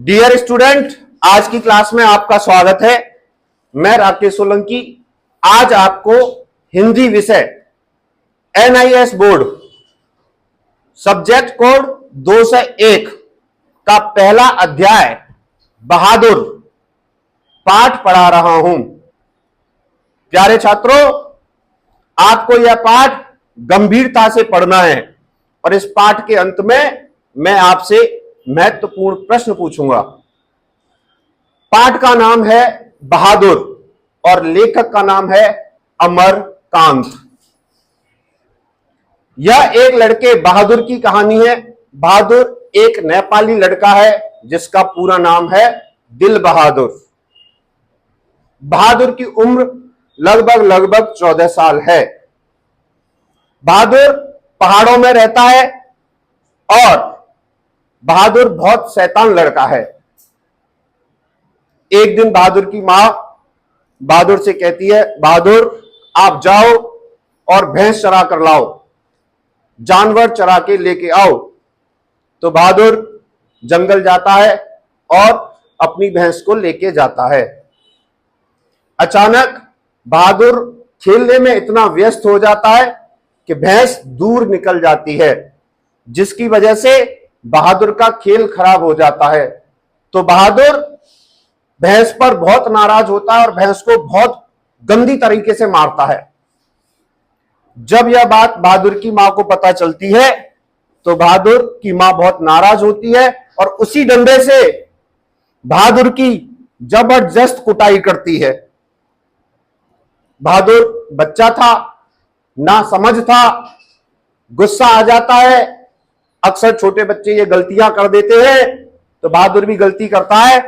Dear student, आज की class में आपका स्वागत है। मैं राकेश सोलंकी आज आपको हिंदी विषय NIS बोर्ड सब्जेक्ट कोड 201 का पहला अध्याय बहादुर पाठ पढ़ा रहा हूं। प्यारे छात्रों, आपको यह पाठ गंभीरता से पढ़ना है और इस पाठ के अंत में मैं आपसे महत्वपूर्ण प्रश्न पूछूंगा। पाठ का नाम है बहादुर और लेखक का नाम है अमरकांत। यह एक लड़के बहादुर की कहानी है। बहादुर एक नेपाली लड़का है जिसका पूरा नाम है दिल बहादुर। बहादुर की उम्र लगभग 14 साल है। बहादुर पहाड़ों में रहता है और बहादुर बहुत शैतान लड़का है। एक दिन बहादुर की मां बहादुर से कहती है, बहादुर आप जाओ और भैंस चरा कर लाओ, जानवर चरा के लेके आओ। तो बहादुर जंगल जाता है और अपनी भैंस को लेके जाता है। अचानक बहादुर खेलने में इतना व्यस्त हो जाता है कि भैंस दूर निकल जाती है, जिसकी वजह से बहादुर का खेल खराब हो जाता है। तो बहादुर भैंस पर बहुत नाराज होता है और भैंस को बहुत गंदी तरीके से मारता है। जब यह बात बहादुर की मां को पता चलती है तो बहादुर की मां बहुत नाराज होती है और उसी डंडे से बहादुर की जबरदस्त कुटाई करती है। बहादुर बच्चा था, ना समझ था, गुस्सा आ जाता है। अक्सर छोटे बच्चे ये गलतियां कर देते हैं, तो बहादुर भी गलती करता है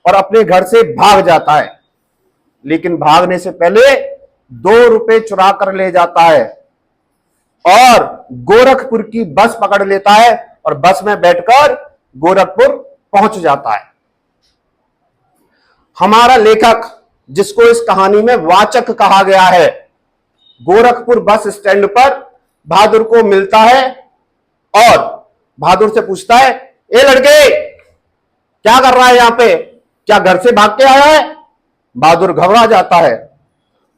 और अपने घर से भाग जाता है। लेकिन भागने से पहले 2 रुपए चुरा कर ले जाता है और गोरखपुर की बस पकड़ लेता है और बस में बैठकर गोरखपुर पहुंच जाता है। हमारा लेखक, जिसको इस कहानी में वाचक कहा गया है, गोरखपुर बस स्टैंड पर बहादुर को मिलता है और बहादुर से पूछता है, ए लड़के क्या कर रहा है यहां पे, क्या घर से भाग के आया है? बहादुर घबरा जाता है।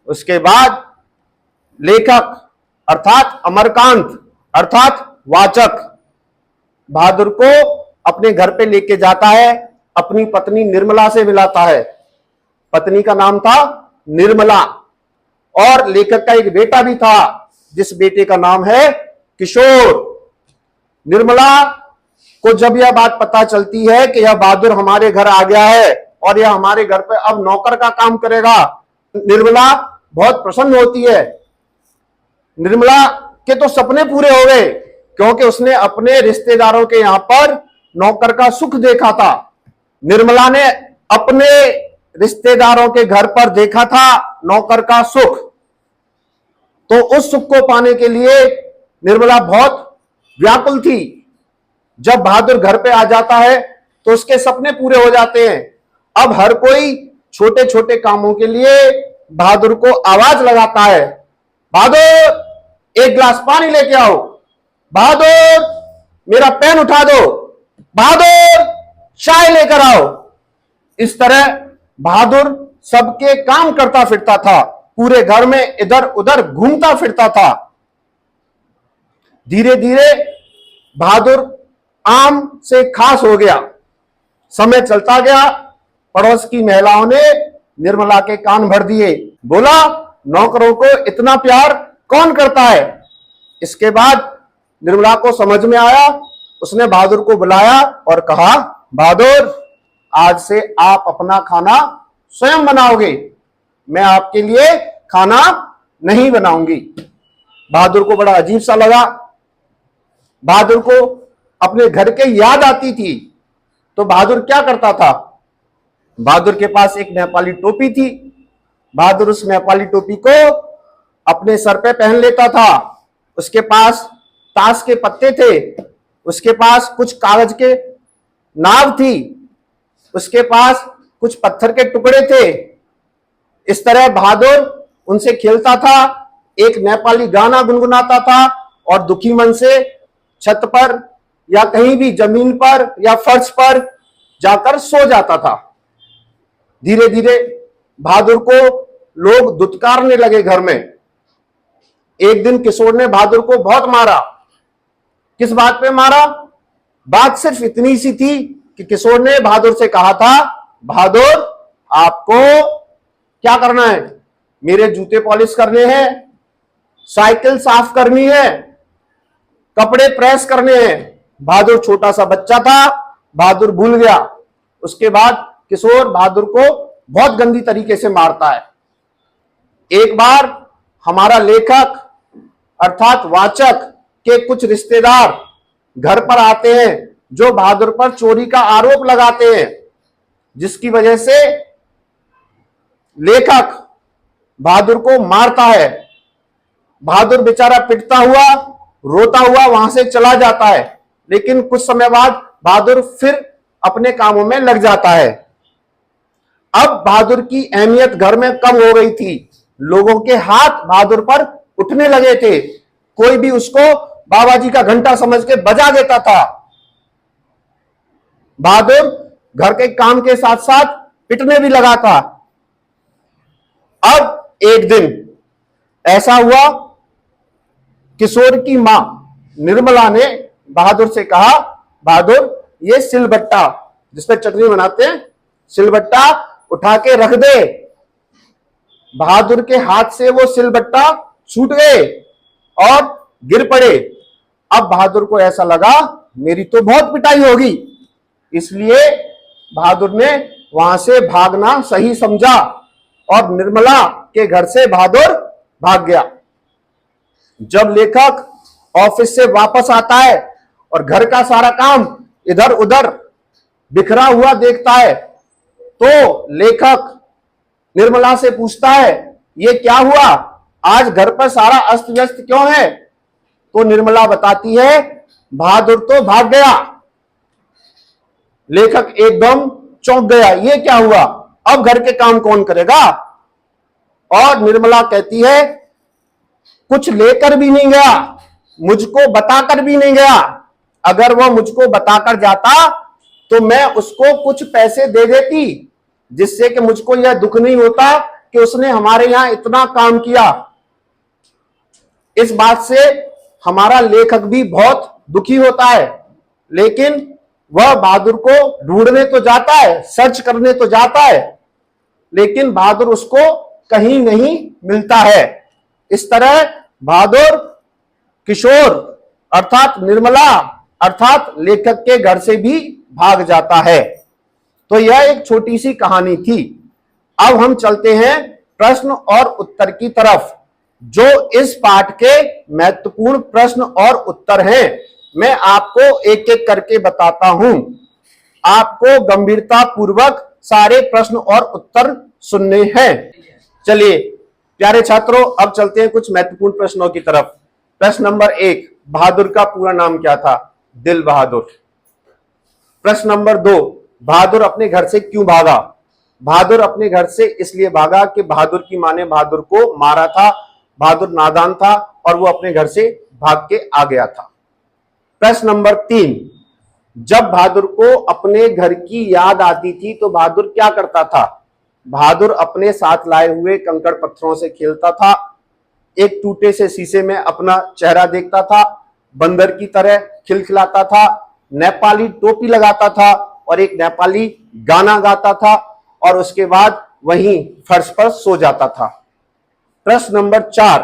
उसके बाद लेखक अर्थात अमरकांत अर्थात वाचक बहादुर को अपने घर पे लेके जाता है, अपनी पत्नी निर्मला से मिलाता है। पत्नी का नाम था निर्मला और लेखक का एक बेटा भी था, जिस बेटे का नाम है किशोर। निर्मला को जब यह बात पता चलती है कि यह बहादुर हमारे घर आ गया है और यह हमारे घर पे अब नौकर का काम करेगा, निर्मला बहुत प्रसन्न होती है। निर्मला के तो सपने पूरे हो गए, क्योंकि उसने अपने रिश्तेदारों के यहां पर नौकर का सुख देखा था। निर्मला ने अपने रिश्तेदारों के घर पर देखा था नौकर का सुख, तो उस सुख को पाने के लिए निर्मला बहुत व्याकुल थी। जब बहादुर घर पे आ जाता है तो उसके सपने पूरे हो जाते हैं। अब हर कोई छोटे छोटे कामों के लिए बहादुर को आवाज लगाता है, बहादुर एक गिलास पानी लेके आओ, बहादुर मेरा पेन उठा दो, बहादुर चाय लेकर आओ। इस तरह बहादुर सबके काम करता फिरता था, पूरे घर में इधर उधर घूमता फिरता था। धीरे धीरे बहादुर आम से खास हो गया। समय चलता गया, पड़ोस की महिलाओं ने निर्मला के कान भर दिए। बोला, नौकरों को इतना प्यार कौन करता है? इसके बाद निर्मला को समझ में आया। उसने बहादुर को बुलाया और कहा, बहादुर आज से आप अपना खाना स्वयं बनाओगे, मैं आपके लिए खाना नहीं बनाऊंगी। बहादुर को बड़ा अजीब सा लगा। बहादुर को अपने घर के याद आती थी, तो बहादुर क्या करता था? बहादुर के पास एक नेपाली टोपी थी। बहादुर उस नेपाली टोपी को अपने सर पे पहन लेता था। उसके पास ताश के पत्ते थे, उसके पास कुछ कागज के नाव थी, उसके पास कुछ पत्थर के टुकड़े थे। इस तरह बहादुर उनसे खेलता था, एक नेपाली गाना गुनगुनाता था और दुखी मन से छत पर या कहीं भी जमीन पर या फर्श पर जाकर सो जाता था। धीरे धीरे बहादुर को लोग दुत्कारने लगे घर में। एक दिन किशोर ने बहादुर को बहुत मारा। किस बात पे मारा? बात सिर्फ इतनी सी थी कि किशोर ने बहादुर से कहा था, बहादुर आपको क्या करना है? मेरे जूते पॉलिश करने हैं, साइकिल साफ करनी है, कपड़े प्रेस करने हैं। बहादुर छोटा सा बच्चा था, बहादुर भूल गया। उसके बाद किशोर बहादुर को बहुत गंदी तरीके से मारता है। एक बार हमारा लेखक अर्थात वाचक के कुछ रिश्तेदार घर पर आते हैं जो बहादुर पर चोरी का आरोप लगाते हैं, जिसकी वजह से लेखक बहादुर को मारता है। बहादुर बेचारा पिटता हुआ, रोता हुआ वहां से चला जाता है। लेकिन कुछ समय बाद बहादुर फिर अपने कामों में लग जाता है। अब बहादुर की अहमियत घर में कम हो गई थी। लोगों के हाथ बहादुर पर उठने लगे थे। कोई भी उसको बाबा जी का घंटा समझ के बजा देता था। बहादुर घर के काम के साथ साथ पिटने भी लगा था। अब एक दिन ऐसा हुआ, किशोर की मां निर्मला ने बहादुर से कहा, बहादुर ये सिलबट्टा जिसपे चटनी बनाते हैं, सिलबट्टा उठा के रख दे। बहादुर के हाथ से वो सिलबट्टा छूट गए और गिर पड़े। अब बहादुर को ऐसा लगा मेरी तो बहुत पिटाई होगी, इसलिए बहादुर ने वहां से भागना सही समझा और निर्मला के घर से बहादुर भाग गया। जब लेखक ऑफिस से वापस आता है और घर का सारा काम इधर उधर बिखरा हुआ देखता है, तो लेखक निर्मला से पूछता है, ये क्या हुआ? आज घर पर सारा अस्त व्यस्त क्यों है? तो निर्मला बताती है, बहादुर तो भाग गया। लेखक एकदम चौंक गया, ये क्या हुआ? अब घर के काम कौन करेगा? और निर्मला कहती है, कुछ लेकर भी नहीं गया, मुझको बताकर भी नहीं गया। अगर वह मुझको बताकर जाता तो मैं उसको कुछ पैसे दे देती, जिससे कि मुझको यह दुख नहीं होता कि उसने हमारे यहां इतना काम किया। इस बात से हमारा लेखक भी बहुत दुखी होता है, लेकिन वह बहादुर को ढूंढने तो जाता है, सर्च करने तो जाता है, लेकिन बहादुर उसको कहीं नहीं मिलता है। इस तरह बहादुर किशोर अर्थात निर्मला अर्थात लेखक के घर से भी भाग जाता है। तो यह एक छोटी सी कहानी थी। अब हम चलते हैं प्रश्न और उत्तर की तरफ, जो इस पाठ के महत्वपूर्ण प्रश्न और उत्तर हैं। मैं आपको एक एक करके बताता हूं। आपको गंभीरता पूर्वक सारे प्रश्न और उत्तर सुनने हैं। चलिए प्यारे छात्रों, अब चलते हैं कुछ महत्वपूर्ण प्रश्नों की तरफ। प्रश्न नंबर 1, बहादुर का पूरा नाम क्या था? दिल बहादुर। प्रश्न नंबर 2, बहादुर अपने घर से क्यों भागा? बहादुर अपने घर से इसलिए भागा कि बहादुर की मां ने बहादुर को मारा था। बहादुर नादान था और वो अपने घर से भाग के आ गया था। प्रश्न नंबर 3, जब बहादुर को अपने घर की याद आती थी तो बहादुर क्या करता था? बहादुर अपने साथ लाए हुए कंकड़ पत्थरों से खेलता था, एक टूटे से शीशे में अपना चेहरा देखता था, बंदर की तरह खिलखिलाता था, नेपाली टोपी लगाता था और एक नेपाली गाना गाता था और उसके बाद वहीं फर्श पर सो जाता था। प्रश्न नंबर 4,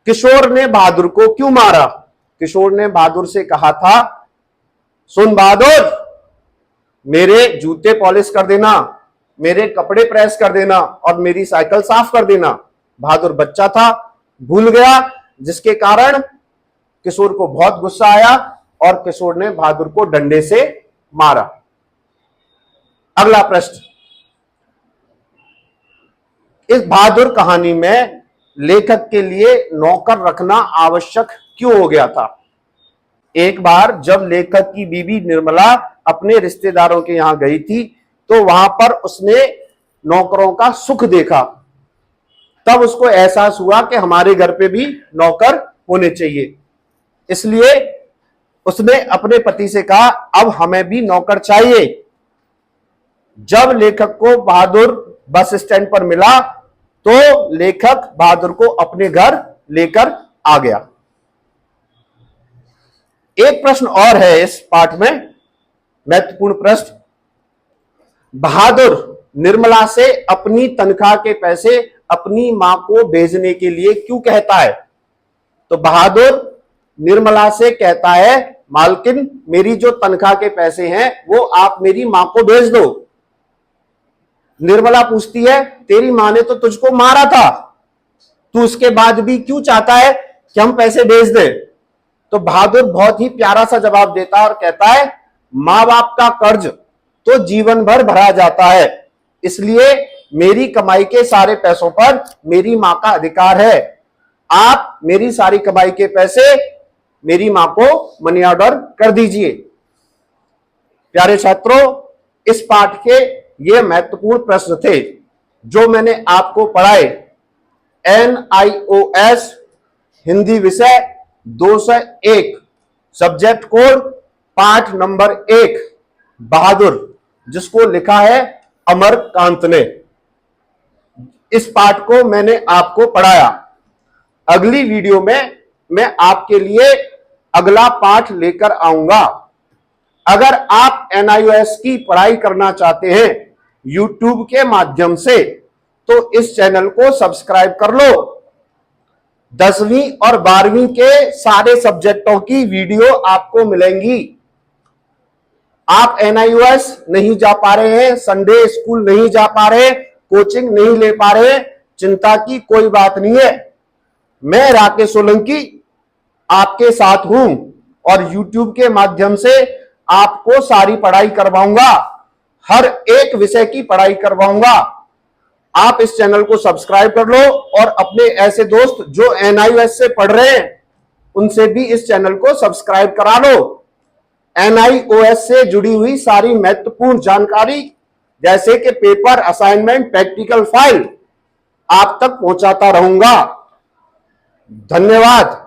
किशोर ने बहादुर को क्यों मारा? किशोर ने बहादुर से कहा था, सुन बहादुर, मेरे जूते पॉलिश कर देना, मेरे कपड़े प्रेस कर देना और मेरी साइकिल साफ कर देना। बहादुर बच्चा था, भूल गया, जिसके कारण किशोर को बहुत गुस्सा आया और किशोर ने बहादुर को डंडे से मारा। अगला प्रश्न, इस बहादुर कहानी में लेखक के लिए नौकर रखना आवश्यक क्यों हो गया था? एक बार जब लेखक की बीवी निर्मला अपने रिश्तेदारों के यहां गई थी तो वहां पर उसने नौकरों का सुख देखा। तब उसको एहसास हुआ कि हमारे घर पे भी नौकर होने चाहिए। इसलिए उसने अपने पति से कहा, अब हमें भी नौकर चाहिए। जब लेखक को बहादुर बस स्टैंड पर मिला तो लेखक बहादुर को अपने घर लेकर आ गया। एक प्रश्न और है इस पाठ में, महत्वपूर्ण प्रश्न। बहादुर निर्मला से अपनी तनख्वाह के पैसे अपनी मां को भेजने के लिए क्यों कहता है? तो बहादुर निर्मला से कहता है, मालकिन मेरी जो तनख्वाह के पैसे हैं वो आप मेरी मां को भेज दो। निर्मला पूछती है, तेरी मां ने तो तुझको मारा था, तू उसके बाद भी क्यों चाहता है कि हम पैसे भेज दे? तो बहादुर बहुत ही प्यारा सा जवाब देता है और कहता है, मां बाप का कर्ज तो जीवन भर भरा जाता है, इसलिए मेरी कमाई के सारे पैसों पर मेरी मां का अधिकार है। आप मेरी सारी कमाई के पैसे मेरी मां को मनी ऑर्डर कर दीजिए। प्यारे छात्रों, इस पाठ के ये महत्वपूर्ण प्रश्न थे जो मैंने आपको पढ़ाए। NIOS हिंदी विषय 201 सब्जेक्ट कोड पाठ नंबर 1 बहादुर, जिसको लिखा है अमरकांत ने। इस पाठ को मैंने आपको पढ़ाया। अगली वीडियो में मैं आपके लिए अगला पाठ लेकर आऊंगा। अगर आप NIOS की पढ़ाई करना चाहते हैं YouTube के माध्यम से तो इस चैनल को सब्सक्राइब कर लो। 10वीं और 12वीं के सारे सब्जेक्टों की वीडियो आपको मिलेंगी। आप NIOS नहीं जा पा रहे हैं, संडे स्कूल नहीं जा पा रहे, कोचिंग नहीं ले पा रहे, चिंता की कोई बात नहीं है। मैं राकेश सोलंकी आपके साथ हूं और YouTube के माध्यम से आपको सारी पढ़ाई करवाऊंगा, हर एक विषय की पढ़ाई करवाऊंगा। आप इस चैनल को सब्सक्राइब कर लो और अपने ऐसे दोस्त जो NIOS से पढ़ रहे हैं उनसे भी इस चैनल को सब्सक्राइब करा लो। NIOS से जुड़ी हुई सारी महत्वपूर्ण जानकारी जैसे कि पेपर, असाइनमेंट, प्रैक्टिकल फाइल आप तक पहुंचाता रहूंगा। धन्यवाद।